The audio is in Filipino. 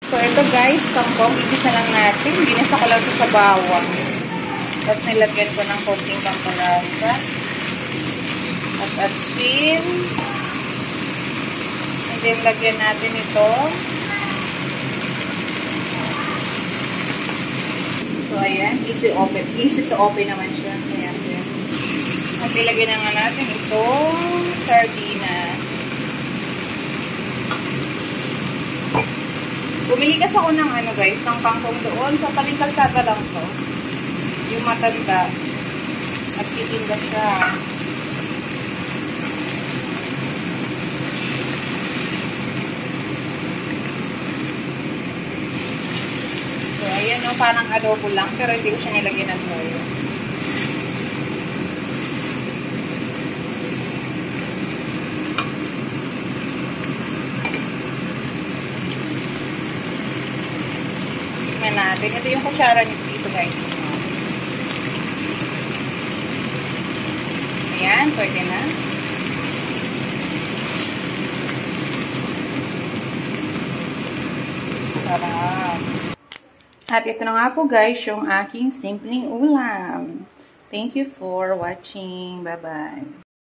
So, ito guys, kangkong. Igisa lang natin. Ginisa ko lang ito sa bawang. Tapos nilagyan ko ng konting pampalasa. At asin. And then, lagyan natin ito. So, ayan. Easy open. Easy to open naman siya. Ayan. At nilagyan na nga natin itong sardinas. Bumili kasi ako ng ano guys, ng kangkong doon. Sa taling kalsada lang to. Yung matanda. At titinda siya. So, ayan o, parang adobo lang. Pero hindi ko siya nilagyan ng toyo. Natin. Ito yung kutsara dito guys. Ayan, pwede na. Sarap. At ito na nga po guys, yung aking simpleng ulam. Thank you for watching. Bye-bye.